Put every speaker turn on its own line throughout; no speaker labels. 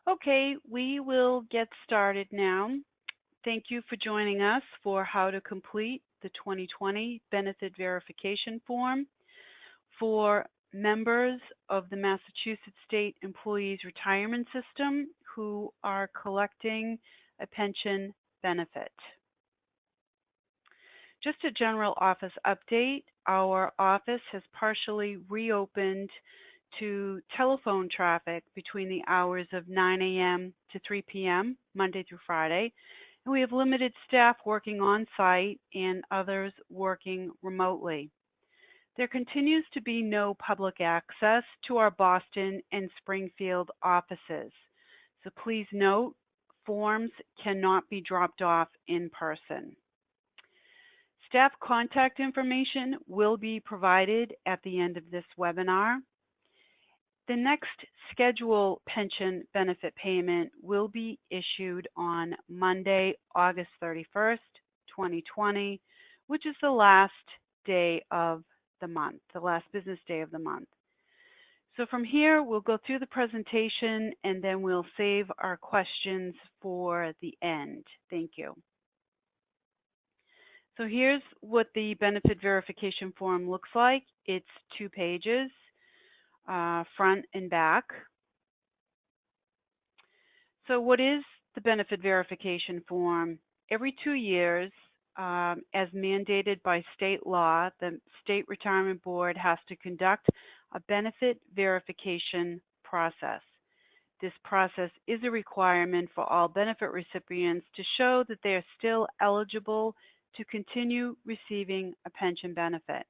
Okay, we will get started now. Thank you for joining us for how to complete the 2020 benefit verification form for members of the Massachusetts State Employees Retirement System who are collecting a pension benefit. Just a general office update. Our office has partially reopened to telephone traffic between the hours of 9 a.m. to 3 p.m., Monday through Friday. And we have limited staff working on site and others working remotely. There continues to be no public access to our Boston and Springfield offices. So please note, forms cannot be dropped off in person. Staff contact information will be provided at the end of this webinar. The next scheduled pension benefit payment will be issued on Monday, August 31st, 2020, which is the last day of the month, the last business day of the month. So from here, we'll go through the presentation and then we'll save our questions for the end. Thank you. So here's what the benefit verification form looks like. It's 2 pages, front and back. So what is the benefit verification form? Every 2 years, as mandated by state law, the State Retirement Board has to conduct a benefit verification process. This process is a requirement for all benefit recipients to show that they are still eligible to continue receiving a pension benefit.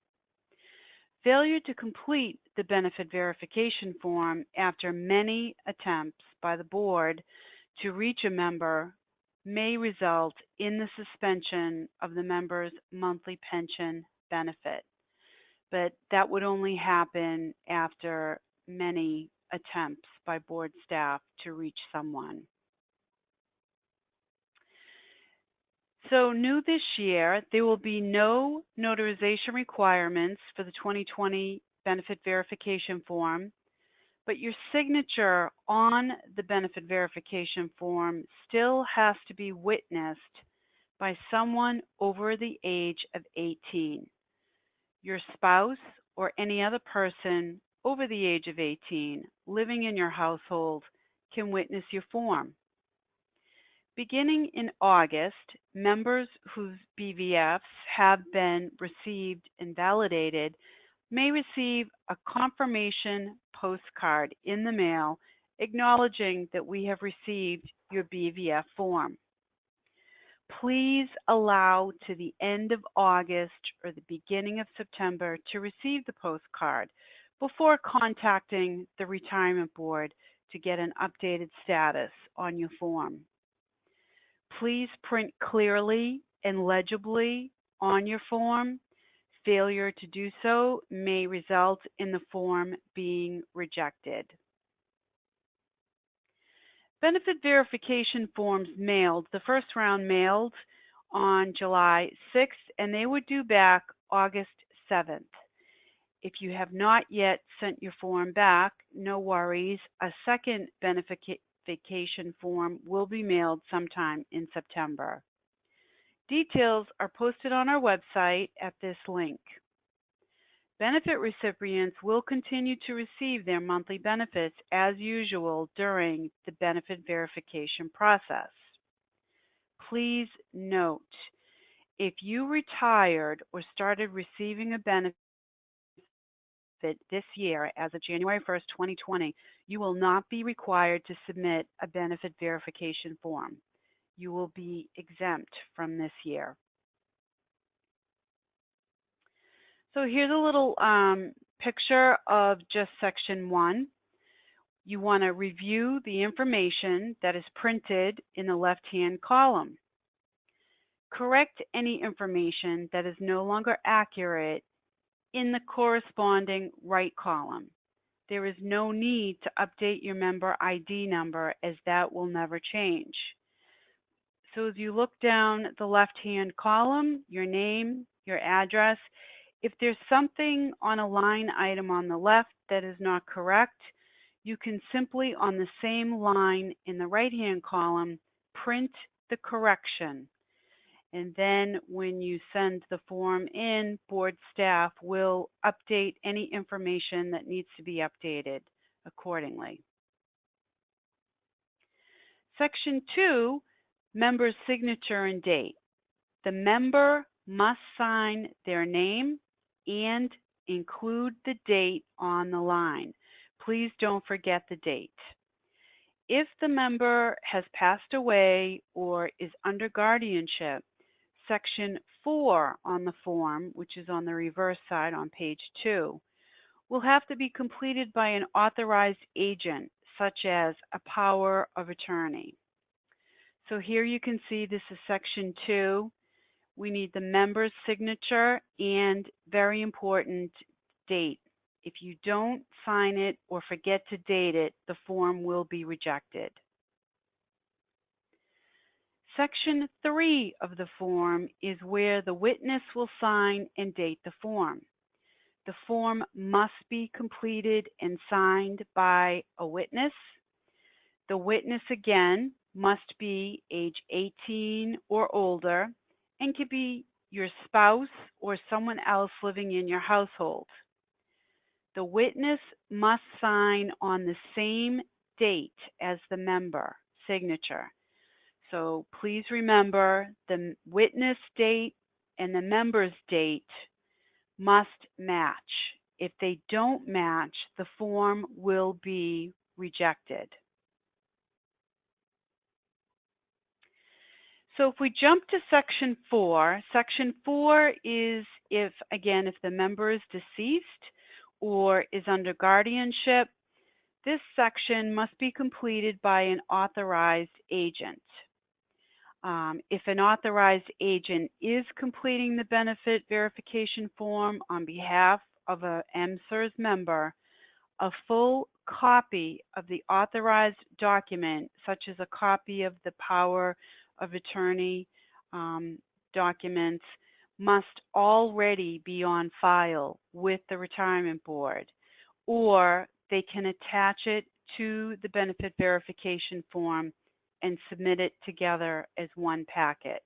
Failure to complete the benefit verification form after many attempts by the board to reach a member may result in the suspension of the member's monthly pension benefit. But that would only happen after many attempts by board staff to reach someone. So new this year, there will be no notarization requirements for the 2020 benefit verification form, but your signature on the benefit verification form still has to be witnessed by someone over the age of 18. Your spouse or any other person over the age of 18 living in your household can witness your form. Beginning in August, members whose BVFs have been received and validated may receive a confirmation postcard in the mail acknowledging that we have received your BVF form. Please allow to the end of August or the beginning of September to receive the postcard before contacting the Retirement Board to get an updated status on your form. Please print clearly and legibly on your form. Failure to do so may result in the form being rejected. Benefit verification forms mailed, the first round mailed on July 6th, and they were due back August 7th. If you have not yet sent your form back, no worries. A second benefit verification form will be mailed sometime in September. Details are posted on our website at this link. Benefit recipients will continue to receive their monthly benefits as usual during the benefit verification process. Please note, if you retired or started receiving a benefit this year as of January 1st, 2020, you will not be required to submit a benefit verification form. You will be exempt from this year. So here's a little picture of just section 1. You want to review the information that is printed in the left-hand column. Correct any information that is no longer accurate in the corresponding right column. There is no need to update your member ID number as that will never change. So as you look down the left-hand column, your name, your address, if there's something on a line item on the left that is not correct, you can simply, on the same line in the right-hand column, print the correction. And then when you send the form in, board staff will update any information that needs to be updated accordingly. Section 2, member's signature and date. The member must sign their name and include the date on the line. Please don't forget the date. If the member has passed away or is under guardianship, Section 4 on the form, which is on the reverse side on page 2, will have to be completed by an authorized agent, such as a power of attorney. So here you can see this is Section 2. We need the member's signature and, very important, date. If you don't sign it or forget to date it, the form will be rejected. Section 3 of the form is where the witness will sign and date the form. The form must be completed and signed by a witness. The witness, again, must be age 18 or older and can be your spouse or someone else living in your household. The witness must sign on the same date as the member signature. So please remember the witness date and the member's date must match. If they don't match, the form will be rejected. So if we jump to Section 4 is if the member is deceased or is under guardianship, this section must be completed by an authorized agent. If an authorized agent is completing the benefit verification form on behalf of a MSERS member, a full copy of the authorized document, such as a copy of the power of attorney documents, must already be on file with the retirement board, or they can attach it to the benefit verification form and submit it together as one packet.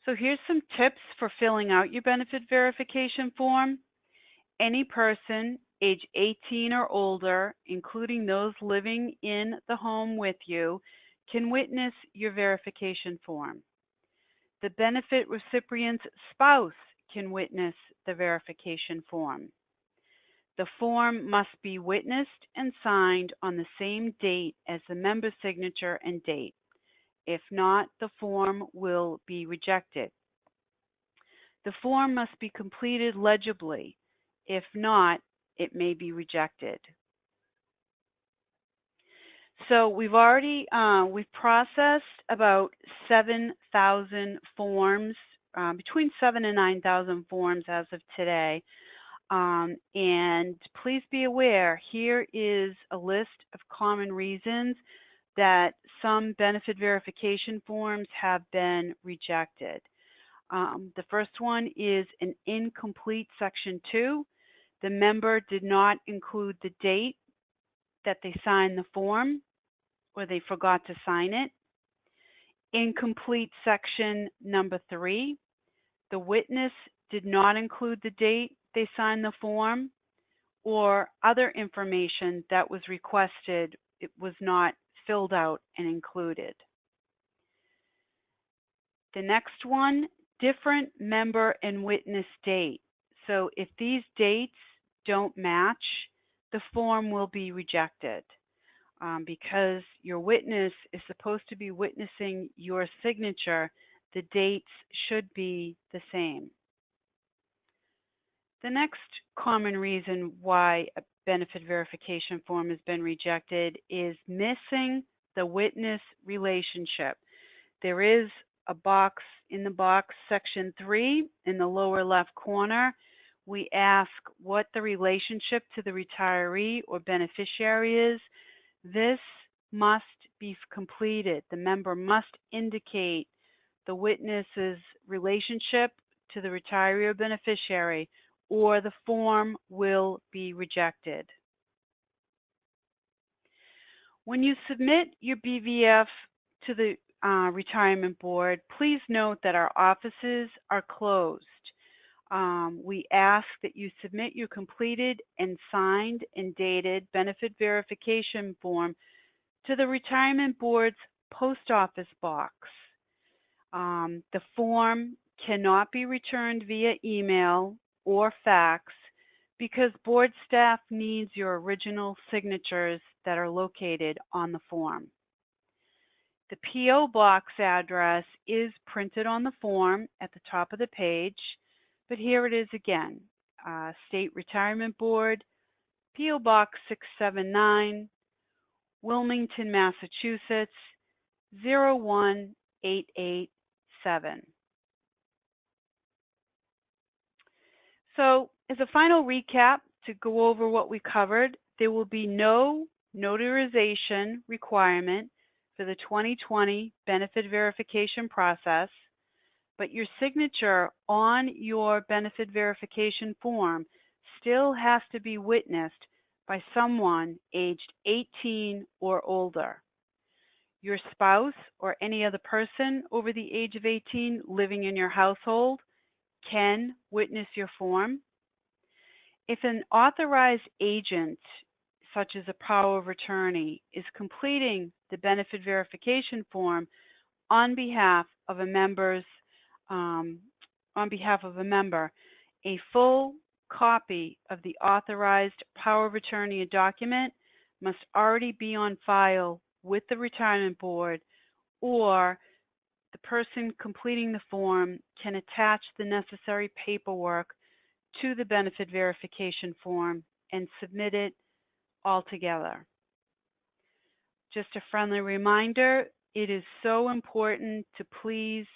So here's some tips for filling out your benefit verification form. Any person age 18 or older, including those living in the home with you, can witness your verification form. The benefit recipient's spouse can witness the verification form. The form must be witnessed and signed on the same date as the member's signature and date. If not, the form will be rejected. The form must be completed legibly. If not, it may be rejected. So we've processed about 7,000 forms, between 7,000 and 9,000 forms as of today. And please be aware, here is a list of common reasons that some benefit verification forms have been rejected. The first one is an incomplete Section 2. The member did not include the date that they signed the form, or they forgot to sign it. Incomplete Section number 3. The witness did not include the date they signed the form, or other information that was requested, it was not filled out and included. The next one, different member and witness date. So if these dates don't match, the form will be rejected because your witness is supposed to be witnessing your signature. The dates should be the same. The next common reason why a benefit verification form has been rejected is missing the witness relationship. There is a box in the box, Section 3, in the lower left corner. We ask what the relationship to the retiree or beneficiary is. This must be completed. The member must indicate the witness's relationship to the retiree or beneficiary or the form will be rejected. When you submit your BVF to the retirement board, please note that our offices are closed. We ask that you submit your completed and signed and dated benefit verification form to the retirement board's post office box. The form cannot be returned via email or fax because board staff needs your original signatures that are located on the form. The P.O. Box address is printed on the form at the top of the page, but here it is again. State Retirement Board, P.O. Box 679, Wilmington, Massachusetts, 01887. So as a final recap, to go over what we covered, there will be no notarization requirement for the 2020 benefit verification process, but your signature on your benefit verification form still has to be witnessed by someone aged 18 or older. Your spouse or any other person over the age of 18 living in your household can witness your form. If an authorized agent, such as a power of attorney, is completing the benefit verification form on behalf of a member, a full copy of the authorized power of attorney document must already be on file with the retirement board, or the person completing the form can attach the necessary paperwork to the benefit verification form and submit it all together. Just a friendly reminder, it is so important to please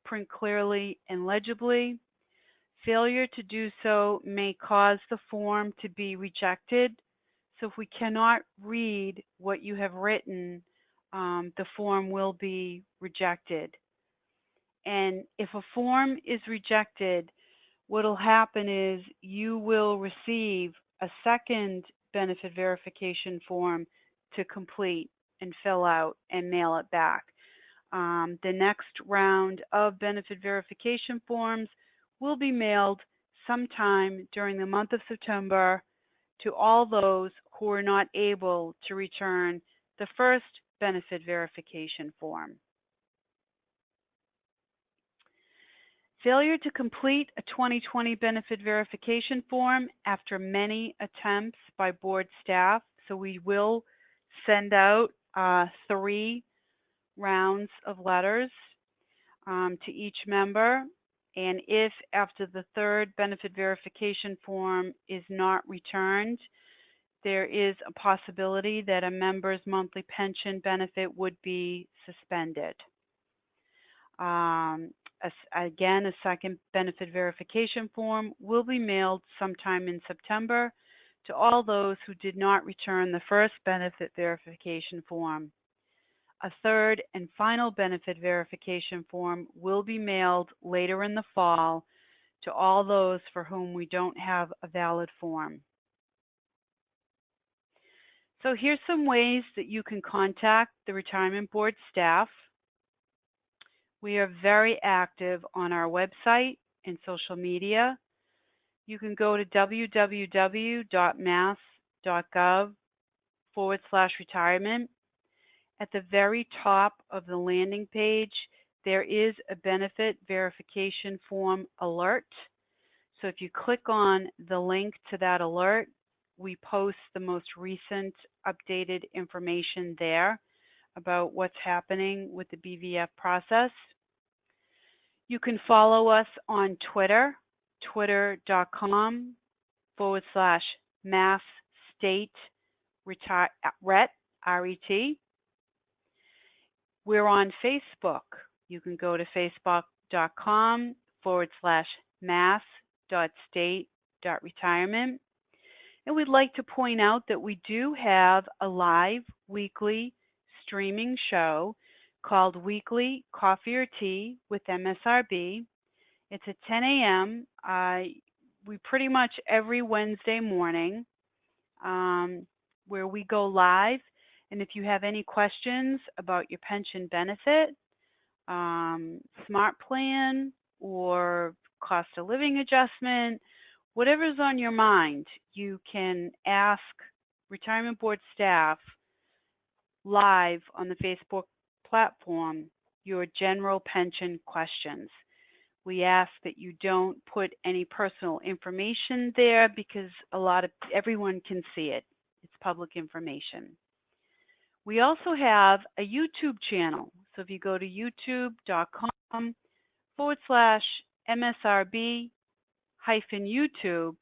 print clearly and legibly. Failure to do so may cause the form to be rejected. So if we cannot read what you have written, the form will be rejected. And if a form is rejected, what will happen is you will receive a second benefit verification form to complete and fill out and mail it back. The next round of benefit verification forms will be mailed sometime during the month of September to all those who are not able to return the first benefit verification form. Failure to complete a 2020 benefit verification form after many attempts by board staff. So we will send out 3 rounds of letters to each member. And if after the third benefit verification form is not returned, there is a possibility that a member's monthly pension benefit would be suspended. Again, a second benefit verification form will be mailed sometime in September to all those who did not return the first benefit verification form. A third and final benefit verification form will be mailed later in the fall to all those for whom we don't have a valid form. So here's some ways that you can contact the retirement board staff. We are very active on our website and social media. You can go to www.mass.gov/retirement. At the very top of the landing page, there is a benefit verification form alert. So if you click on the link to that alert, we post the most recent updated information there about what's happening with the BVF process. You can follow us on Twitter, twitter.com/mass-state-ret, R-E-T. We're on Facebook. You can go to facebook.com/mass.state.retirement. And we'd like to point out that we do have a live weekly streaming show called Weekly Coffee or Tea with MSRB. It's at 10 a.m. we pretty much every Wednesday morning where we go live. And if you have any questions about your pension benefit, smart plan, or cost of living adjustment, whatever's on your mind, you can ask retirement board staff live on the Facebook platform your general pension questions. We ask that you don't put any personal information there because everyone can see it. It's public information. We also have a YouTube channel. So if you go to youtube.com/MSRB-YouTube,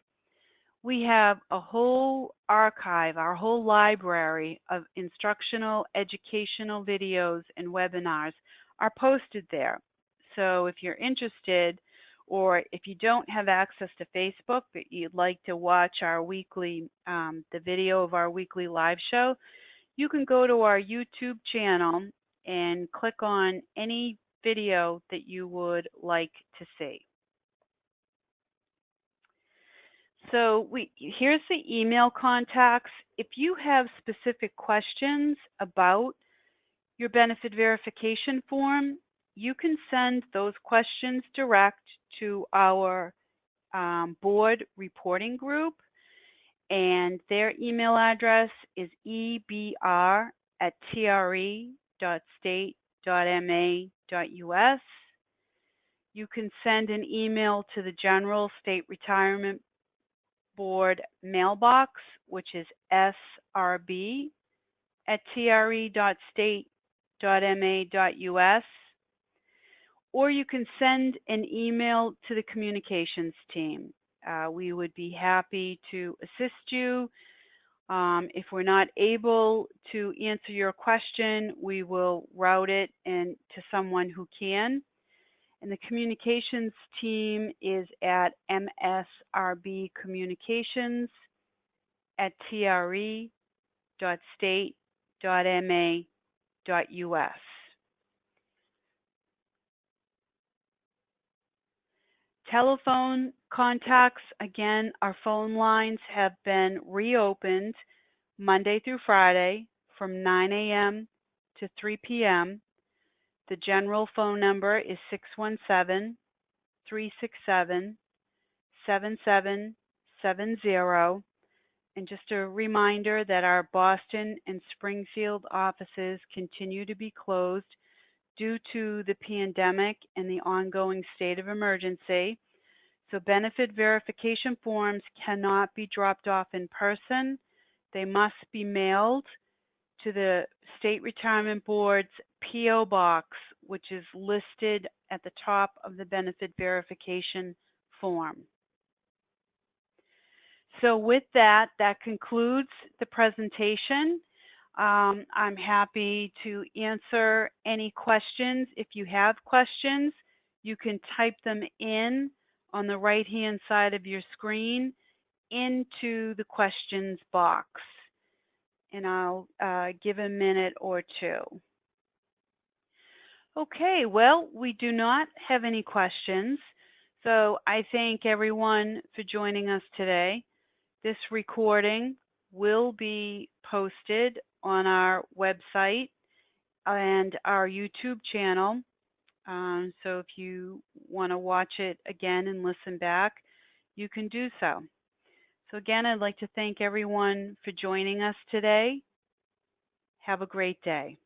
we have a whole archive, our whole library of instructional, educational videos and webinars are posted there. So if you're interested, or if you don't have access to Facebook, but you'd like to watch our weekly, the video of our weekly live show, you can go to our YouTube channel and click on any video that you would like to see. So here's the email contacts. If you have specific questions about your benefit verification form, you can send those questions direct to our board reporting group, and their email address is ebr@tre.state.ma.us. You can send an email to the General State Retirement Board mailbox, which is srb@tre.state.ma.us, or you can send an email to the communications team. We would be happy to assist you. If we're not able to answer your question, we will route it to someone who can. And the communications team is at msrbcommunications@tre.state.ma.us. Telephone contacts, again, our phone lines have been reopened Monday through Friday from 9 a.m. to 3 p.m. The general phone number is 617-367-7770. And just a reminder that our Boston and Springfield offices continue to be closed due to the pandemic and the ongoing state of emergency. So benefit verification forms cannot be dropped off in person. They must be mailed to the State Retirement Board's P.O. Box, which is listed at the top of the benefit verification form. So with that, that concludes the presentation. I'm happy to answer any questions. If you have questions, you can type them in on the right-hand side of your screen into the questions box. And I'll give a minute or two. Okay, well, we do not have any questions. So I thank everyone for joining us today. This recording will be posted on our website and our YouTube channel. So if you want to watch it again and listen back, you can do so. So again, I'd like to thank everyone for joining us today. Have a great day.